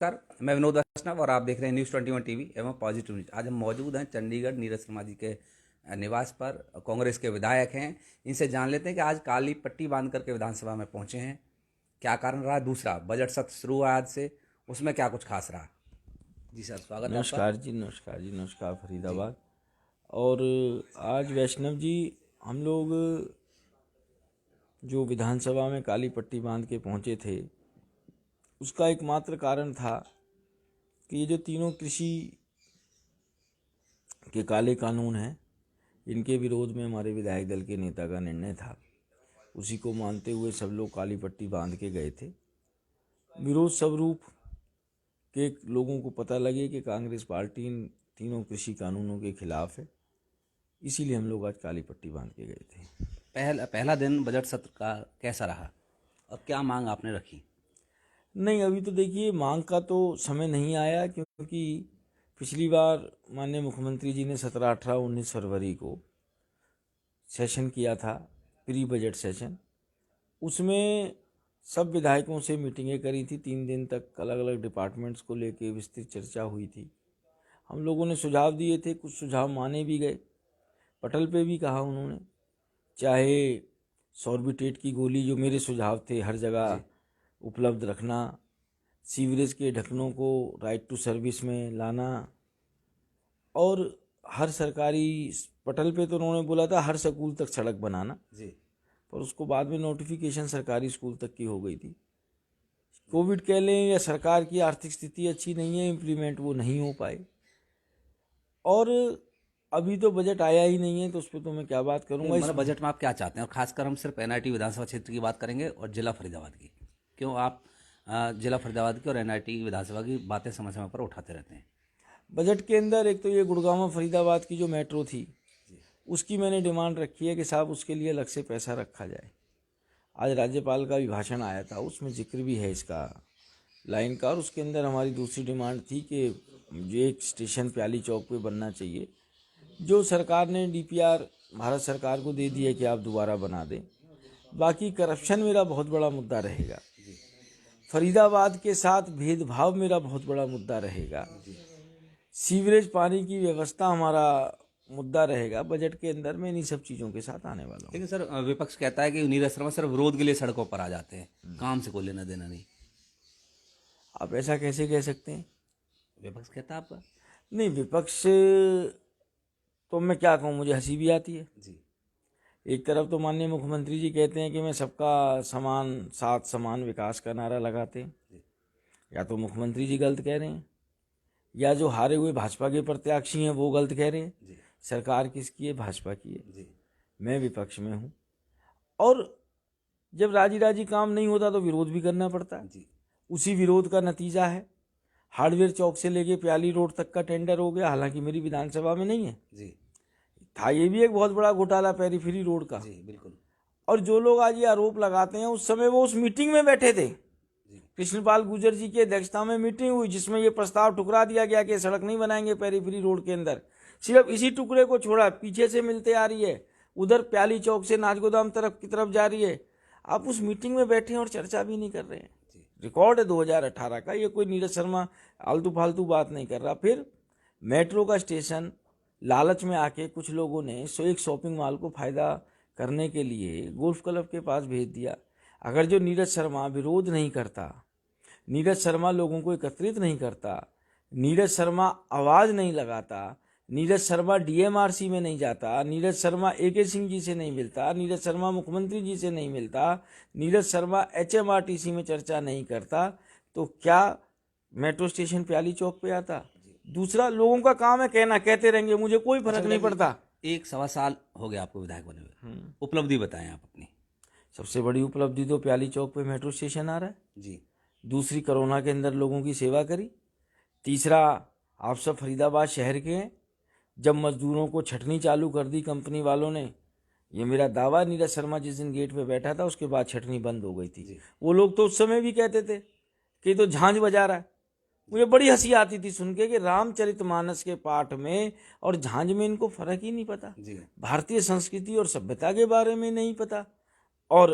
Sir, मैं विनोद वैष्णव और आप देख रहे हैं न्यूज़ 21 टीवी एवं पॉजिटिव न्यूज। आज हम मौजूद हैं चंडीगढ़ नीरज शर्मा जी के निवास पर। कांग्रेस के विधायक हैं, इनसे जान लेते हैं कि आज काली पट्टी बांध करके विधानसभा में पहुंचे हैं, क्या कारण रहा। दूसरा, बजट सत्र शुरू हुआ आज से, उसमें क्या कुछ खास रहा। जी सर, स्वागत है आपका। नमस्कार जी, नमस्कार जी, नमस्कार फरीदाबाद। और आज वैष्णव जी, हम लोग जो विधानसभा में काली पट्टी बांध के पहुंचे थे, उसका एकमात्र कारण था कि ये जो तीनों कृषि के काले कानून हैं, इनके विरोध में हमारे विधायक दल के नेता का निर्णय था। उसी को मानते हुए सब लोग काली पट्टी बांध के गए थे। विरोध स्वरूप के लोगों को पता लगे कि कांग्रेस पार्टी इन तीनों कृषि कानूनों के खिलाफ है, इसीलिए हम लोग आज काली पट्टी बांध के गए थे। पहला दिन बजट सत्र का कैसा रहा और क्या मांग आपने रखी। नहीं, अभी तो देखिए, मांग का तो समय नहीं आया, क्योंकि पिछली बार माननीय मुख्यमंत्री जी ने 17, 18, 19 फरवरी को सेशन किया था, प्री बजट सेशन। उसमें सब विधायकों से मीटिंगें करी थी, 3 दिन तक अलग अलग डिपार्टमेंट्स को लेके विस्तृत चर्चा हुई थी। हम लोगों ने सुझाव दिए थे, कुछ सुझाव माने भी गए। पटल पे भी कहा उन्होंने, चाहे सॉर्बिटेट की गोली, जो मेरे सुझाव थे, हर जगह उपलब्ध रखना, सीवरेज के ढक्कनों को राइट टू सर्विस में लाना, और हर सरकारी पटल पे तो उन्होंने बोला था हर स्कूल तक सड़क बनाना जी। पर उसको बाद में नोटिफिकेशन सरकारी स्कूल तक की हो गई थी। कोविड कह लें या सरकार की आर्थिक स्थिति अच्छी नहीं है, इम्प्लीमेंट वो नहीं हो पाए। और अभी तो बजट आया ही नहीं है, तो उस पर तो मैं क्या बात करूंगा। मतलब बजट में आप क्या चाहते हैं, और खासकर हम सिर्फ एनआईटी विधानसभा क्षेत्र की बात करेंगे और जिला फरीदाबाद की। क्यों आप जिला फरीदाबाद की और एनआईटी विधानसभा की बातें समय समय पर उठाते रहते हैं। बजट के अंदर एक तो ये गुड़गांव फरीदाबाद की जो मेट्रो थी, उसकी मैंने डिमांड रखी है कि साहब उसके लिए अलग से पैसा रखा जाए। आज राज्यपाल का भी भाषण आया था, उसमें जिक्र भी है इसका लाइन का। और उसके अंदर हमारी दूसरी डिमांड थी कि जो एक स्टेशन प्याली चौक पे बनना चाहिए, जो सरकार ने डीपीआर भारत सरकार को दे दिया कि आप दोबारा बना दें। बाकी करप्शन मेरा बहुत बड़ा मुद्दा रहेगा, फरीदाबाद के साथ भेदभाव मेरा बहुत बड़ा मुद्दा रहेगा, सीवरेज पानी की व्यवस्था हमारा मुद्दा रहेगा। बजट के अंदर मैं इन्हीं सब चीज़ों के साथ आने वाला हूँ। लेकिन सर, विपक्ष कहता है कि नीरज शर्मा सिर्फ विरोध के लिए सड़कों पर आ जाते हैं, काम से कोई लेना देना नहीं। आप ऐसा कैसे कह सकते हैं? विपक्ष कहता है आपका। नहीं, विपक्ष तो मैं क्या कहूँ, मुझे हंसी भी आती है। जी। एक तरफ तो माननीय मुख्यमंत्री जी कहते हैं कि मैं सबका समान साथ समान विकास का नारा लगाते हैं। या तो मुख्यमंत्री जी गलत कह रहे हैं, या जो हारे हुए भाजपा के प्रत्याशी हैं वो गलत कह रहे हैं। सरकार किसकी है? भाजपा की है। मैं विपक्ष में हूँ, और जब राजी राजी काम नहीं होता तो विरोध भी करना पड़ता है। उसी विरोध का नतीजा है हार्डवेयर चौक से लेके प्याली रोड तक का टेंडर हो गया, हालांकि मेरी विधानसभा में नहीं है। था ये भी एक बहुत बड़ा घोटाला पेरीफेरी रोड का। बिल्कुल। और जो लोग आज ये आरोप लगाते हैं, उस समय वो उस मीटिंग में बैठे थे। कृष्णपाल गुर्जर जी की अध्यक्षता में मीटिंग हुई, जिसमें ये प्रस्ताव ठुकरा दिया गया कि सड़क नहीं बनाएंगे पेरीफेरी रोड के अंदर। सिर्फ इसी टुकड़े को छोड़ा, पीछे से मिलते आ रही है, उधर प्याली चौक से नाचगोदाम तरफ की तरफ जा रही है। आप उस मीटिंग में बैठे हैं और चर्चा भी नहीं कर रहे हैं। रिकॉर्ड है 2018 का, ये कोई नीरज शर्मा आलतू फालतू बात नहीं कर रहा। फिर मेट्रो का स्टेशन लालच में आके कुछ लोगों ने एक शॉपिंग मॉल को फायदा करने के लिए गोल्फ क्लब के पास भेज दिया। अगर जो नीरज शर्मा विरोध नहीं करता, नीरज शर्मा लोगों को एकत्रित नहीं करता, नीरज शर्मा आवाज़ नहीं लगाता, नीरज शर्मा डीएमआरसी में नहीं जाता, नीरज शर्मा एके सिंह जी से नहीं मिलता, नीरज शर्मा मुख्यमंत्री जी से नहीं मिलता, नीरज शर्मा एचएमआरटीसी में चर्चा नहीं करता, तो क्या मेट्रो स्टेशन प्याली चौक पे आता? दूसरा, लोगों का काम है कहना, कहते रहेंगे, मुझे कोई फर्क नहीं पड़ता। 1 सवा साल हो गया आपको विधायक बने हुए, उपलब्धि बताएं आप अपनी। सबसे बड़ी उपलब्धि तो प्याली चौक पे मेट्रो स्टेशन आ रहा है। दूसरी, कोरोना के अंदर लोगों की सेवा करी। तीसरा, आप सब फरीदाबाद शहर के हैं, जब मजदूरों को छटनी चालू कर दी कंपनी वालों ने, ये मेरा दावा, नीरज शर्मा जिस दिन गेट पे बैठा था उसके बाद छटनी बंद हो गई थी। वो लोग तो उस समय भी कहते थे कि तो झांझ बजा रहा है। मुझे बड़ी हंसी आती थी सुन के कि रामचरितमानस के पाठ में और झांझ में इनको फर्क ही नहीं पता, भारतीय संस्कृति और सभ्यता के बारे में नहीं पता। और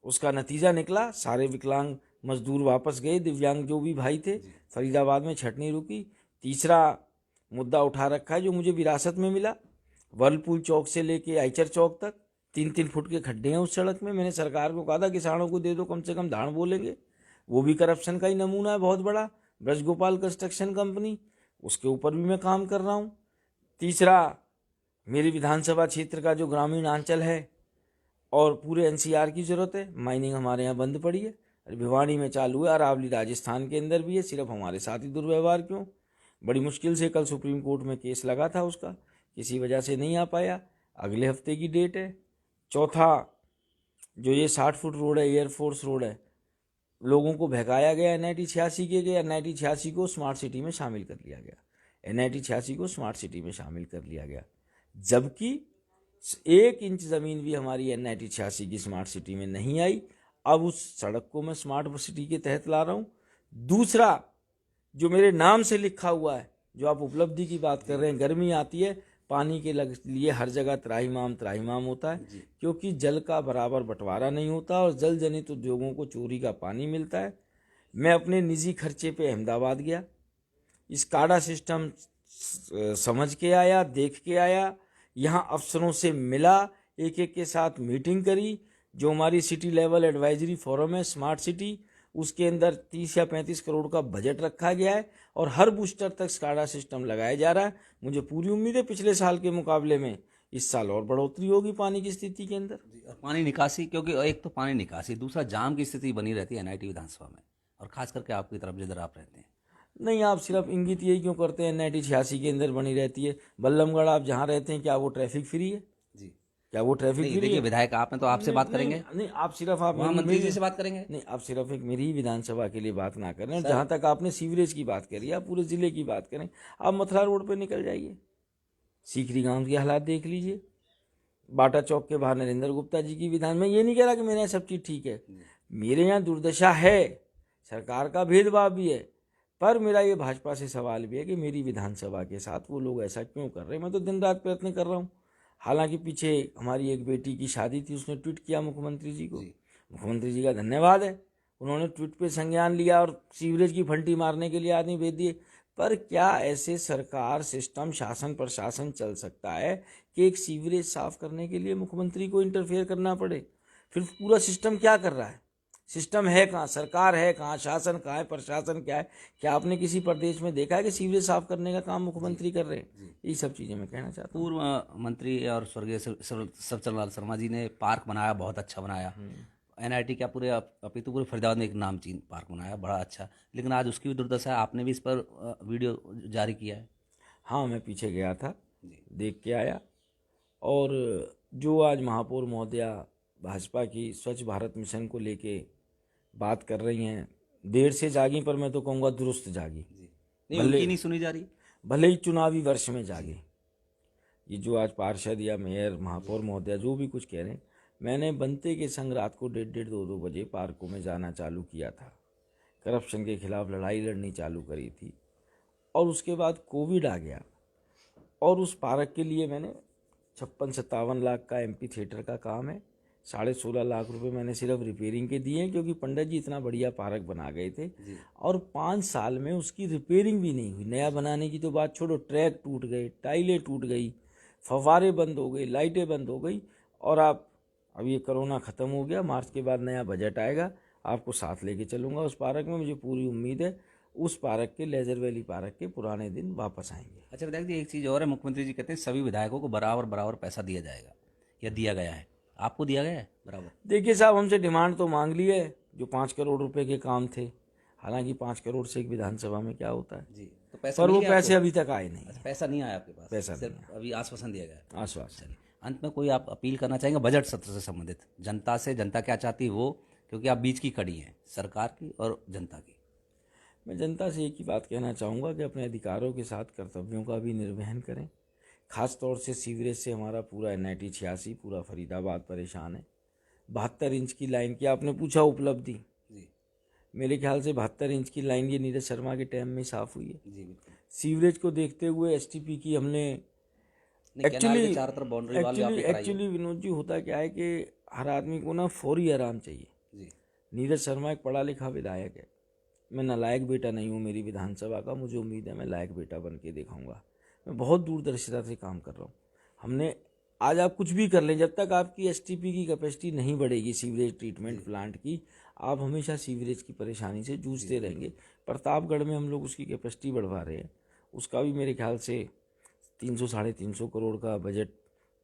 उसका नतीजा निकला, सारे विकलांग मजदूर वापस गए, दिव्यांग जो भी भाई थे। फरीदाबाद में छठ नहीं रुकी। तीसरा मुद्दा उठा रखा है जो मुझे विरासत में मिला, वर्लपुल चौक से लेके आइचर चौक तक 3-3 फुट के खड्डे हैं उस सड़क में। मैंने सरकार को कहा था किसानों को दे दो, कम से कम धाड़ बोलेंगे। वो भी करप्शन का ही नमूना है बहुत बड़ा। ब्रजगोपाल कंस्ट्रक्शन कंपनी, उसके ऊपर भी मैं काम कर रहा हूँ। तीसरा, मेरी विधानसभा क्षेत्र का जो ग्रामीण अंचल है और पूरे एनसीआर की जरूरत है। माइनिंग हमारे यहाँ बंद पड़ी है, भिवानी में चालू है, अरावली राजस्थान के अंदर भी है। सिर्फ हमारे साथ ही दुर्व्यवहार क्यों? बड़ी मुश्किल से कल सुप्रीम कोर्ट में केस लगा था उसका, किसी वजह से नहीं आ पाया। अगले हफ्ते की डेट है। चौथा, जो ये 60 फुट रोड है, एयरफोर्स रोड है, लोगों को बहकाया गया NIT 86 के गया। NIT 86 को स्मार्ट सिटी में शामिल कर लिया गया। NIT 86 को स्मार्ट सिटी में शामिल कर लिया गया, जबकि 1 इंच ज़मीन भी हमारी NIT 86 की स्मार्ट सिटी में नहीं आई। अब उस सड़क को मैं स्मार्ट सिटी के तहत ला रहा हूँ। दूसरा, जो मेरे नाम से लिखा हुआ है, जो आप उपलब्धि की बात कर रहे हैं, गर्मी आती है, पानी के लिए हर जगह त्राहिमाम होता है, क्योंकि जल का बराबर बंटवारा नहीं होता और जल जनित उद्योगों को चोरी का पानी मिलता है। मैं अपने निजी खर्चे पे अहमदाबाद गया, इस काडा सिस्टम समझ के आया, देख के आया, यहाँ अफसरों से मिला, एक एक के साथ मीटिंग करी। जो हमारी सिटी लेवल एडवाइजरी फोरम है स्मार्ट सिटी, उसके अंदर 30 या 35 करोड़ का बजट रखा गया है और हर बूस्टर तक स्काडा सिस्टम लगाया जा रहा है। मुझे पूरी उम्मीद है पिछले साल के मुकाबले में इस साल और बढ़ोतरी होगी पानी की स्थिति के अंदर। और पानी निकासी, क्योंकि एक तो पानी निकासी, दूसरा जाम की स्थिति बनी रहती है NIT विधानसभा में, और खास करके आपकी तरफ जिधर आप रहते हैं। नहीं, आप सिर्फ इंगित यही क्यों करते हैं NIT 86 के अंदर बनी रहती है? बल्लमगढ़ आप जहाँ रहते हैं, क्या वो ट्रैफिक फ्री है? जी, क्या वो ट्रैफिक फ्री देखिए है? विधायक आप हैं तो आपसे बात करेंगे। नहीं, आप सिर्फ आप वहाँ मंत्री जी से बात करेंगे। नहीं, आप सिर्फ एक मेरी ही विधानसभा के लिए बात ना करें। जहाँ तक आपने सीवरेज की बात करी, आप पूरे जिले की बात करें। आप मथुरा रोड पे निकल जाइए, सीकरी गांव के हालात देख लीजिए, बाटा चौक के बाहर नरेंद्र गुप्ता जी की विधान। मैं ये नहीं कह रहा कि मेरे यहाँ सब चीज़ ठीक है, मेरे यहाँ दुर्दशा है, सरकार का भेदभाव भी है, पर मेरा ये भाजपा से सवाल भी है कि मेरी विधानसभा के साथ वो लोग ऐसा क्यों कर रहे हैं। मैं तो दिन रात प्रयत्न कर रहा हूँ। हालांकि पीछे हमारी एक बेटी की शादी थी, उसने ट्वीट किया मुख्यमंत्री जी को, मुख्यमंत्री जी का धन्यवाद है, उन्होंने ट्वीट पे संज्ञान लिया और सीवरेज की फंटी मारने के लिए आदमी भेज दिए। पर क्या ऐसे सरकार सिस्टम शासन प्रशासन चल सकता है कि एक सीवरेज साफ करने के लिए मुख्यमंत्री को इंटरफेयर करना पड़े? फिर पूरा सिस्टम क्या कर रहा है? सिस्टम है कहाँ? सरकार है कहाँ? शासन कहाँ है? प्रशासन क्या है? क्या आपने किसी प्रदेश में देखा है कि सीवरेज साफ करने का काम मुख्यमंत्री कर रहे हैं? ये सब चीज़ें मैं कहना चाहता हूँ। पूर्व मंत्री और स्वर्गीय सबचंद शर्मा जी ने पार्क बनाया, बहुत अच्छा बनाया। NIT क्या पूरे अपितु पूरे फरीदाबाद में एक नामचीन पार्क बनाया, बड़ा अच्छा, लेकिन आज उसकी भी दुर्दशा है। आपने भी इस पर वीडियो जारी किया है। हाँ, मैं पीछे गया था, देख के आया। और जो आज महापौर महोदया भाजपा की स्वच्छ भारत मिशन को लेके बात कर रही हैं, देर से जागी, पर मैं तो कहूँगा दुरुस्त जागी। नहीं, उनकी नहीं सुनी जा रही, भले ही चुनावी वर्ष में जागे। ये जो आज पार्षद या मेयर महापौर महोदया जो भी कुछ कह रहे हैं, मैंने बनते के संग रात को 1:30 2-2 बजे पार्कों में जाना चालू किया था, करप्शन के खिलाफ लड़ाई लड़नी चालू करी थी। और उसके बाद कोविड आ गया और उस पार्क के लिए मैंने 56-57 लाख का MP थिएटर का काम है, 16.5 लाख रुपए मैंने सिर्फ रिपेयरिंग के दिए हैं, क्योंकि पंडित जी इतना बढ़िया पार्क बना गए थे और 5 साल में उसकी रिपेयरिंग भी नहीं हुई। नया बनाने की तो बात छोड़ो, ट्रैक टूट गए, टाइलें टूट गई, फव्वारे बंद हो गई, लाइटें बंद हो गई। और आप अब ये कोरोना ख़त्म हो गया, मार्च के बाद नया बजट आएगा, आपको साथ लेके चलूँगा उस पार्क में। मुझे पूरी उम्मीद है उस पार्क के, लेजर वैली पार्क के पुराने दिन वापस आएंगे। अच्छा विधायक जी, एक चीज़ और है, मुख्यमंत्री जी कहते हैं सभी विधायकों को बराबर पैसा दिया जाएगा, या दिया गया है? आपको दिया गया है बराबर? देखिए साहब, हमसे डिमांड तो मांग ली है, जो 5 करोड़ रुपए के काम थे। हालांकि 5 करोड़ से एक विधानसभा में क्या होता है? जी, तो पैसा पर वो मिल गया पैसे आपको? अभी तक आए नहीं। अच्छा, पैसा नहीं आया आपके पास? पैसा सिर्फ अभी आश्वासन दिया गया है। आश्वासन। अंत में कोई आप अपील करना चाहेंगे बजट सत्र से संबंधित, जनता से? जनता क्या चाहती है वो, क्योंकि आप बीच की कड़ी हैं सरकार की और जनता की। मैं जनता से एक ही बात कहना चाहूँगा कि अपने अधिकारों के साथ कर्तव्यों का भी निर्वहन करें। खास तौर से सीवरेज से हमारा पूरा NIT 86, पूरा फरीदाबाद परेशान है। 72 इंच की लाइन की आपने पूछा उपलब्धि, जी, मेरे ख्याल से 72 इंच की लाइन ये नीरज शर्मा के टाइम में साफ हुई है। जी बिल्कुल। सीवरेज को देखते हुए STP की हमने एक्चुअली विनोद जी, होता क्या है कि हर आदमी को ना फौरी आराम चाहिए। जी, नीरज शर्मा एक पढ़ा लिखा विधायक है। मैं नालायक बेटा नहीं हूँ मेरी विधानसभा का, मुझे उम्मीद है मैं लायक बेटा बन के दिखाऊंगा। मैं बहुत दूरदर्शिता से काम कर रहा हूँ। हमने आज आप कुछ भी कर लें, जब तक आपकी एसटीपी की कैपेसिटी नहीं बढ़ेगी सीवरेज ट्रीटमेंट प्लांट की, आप हमेशा सीवरेज की परेशानी से जूझते रहेंगे। प्रतापगढ़ में हम लोग उसकी कैपेसिटी बढ़वा रहे हैं, उसका भी मेरे ख्याल से 300-350 करोड़ का बजट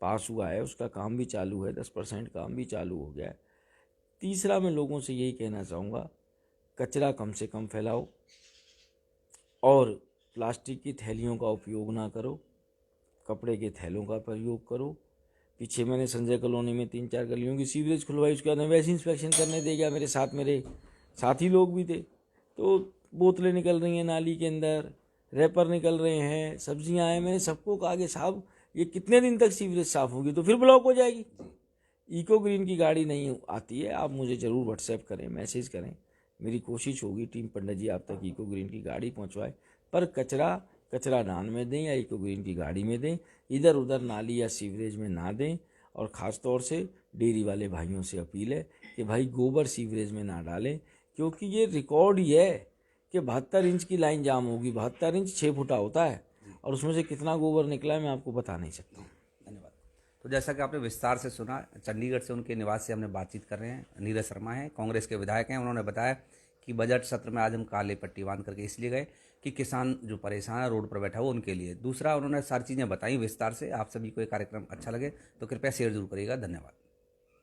पास हुआ है, उसका काम भी चालू है, 10% काम भी चालू हो गया है। तीसरा, मैं लोगों से यही कहना चाहूँगा, कचरा कम से कम फैलाओ और प्लास्टिक की थैलियों का उपयोग ना करो, कपड़े के थैलों का प्रयोग करो। पीछे मैंने संजय कॉलोनी में 3-4 गलियों की सीवरेज खुलवाई, उसके बाद मैं वैसे इंस्पेक्शन करने दे गया, मेरे साथी लोग भी थे, तो बोतलें निकल रही हैं नाली के अंदर, रैपर निकल रहे हैं, सब्जियां हैं। मैंने सबको कहा कि साहब ये कितने दिन तक सीवरेज साफ़ होगी, तो फिर ब्लॉक हो जाएगी। इको ग्रीन की गाड़ी नहीं आती है, आप मुझे ज़रूर व्हाट्सएप करें, मैसेज करें, मेरी कोशिश होगी टीम पंडित जी आप तक इको ग्रीन की गाड़ी पहुंचवाए। पर कचरा दान में दें या इको ग्रीन की गाड़ी में दें, इधर उधर नाली या सीवरेज में ना दें। और ख़ास तौर से डेयरी वाले भाइयों से अपील है कि भाई गोबर सीवरेज में ना डालें, क्योंकि ये रिकॉर्ड ही है कि 72 इंच की लाइन जाम होगी। 72 इंच 6 फुटा होता है, और उसमें से कितना गोबर निकला है मैं आपको बता नहीं सकता। धन्यवाद। तो जैसा कि आपने विस्तार से सुना, चंडीगढ़ से उनके निवास से हमने बातचीत कर रहे हैं। नीरज शर्मा हैं, कांग्रेस के विधायक हैं। उन्होंने बताया कि बजट सत्र में आज हम काले पट्टी बांध करके इसलिए गए कि किसान जो परेशान है रोड पर बैठा हो उनके लिए। दूसरा, उन्होंने सारी चीज़ें बताई विस्तार से। आप सभी को ये कार्यक्रम अच्छा लगे तो कृपया शेयर जरूर करिएगा। धन्यवाद।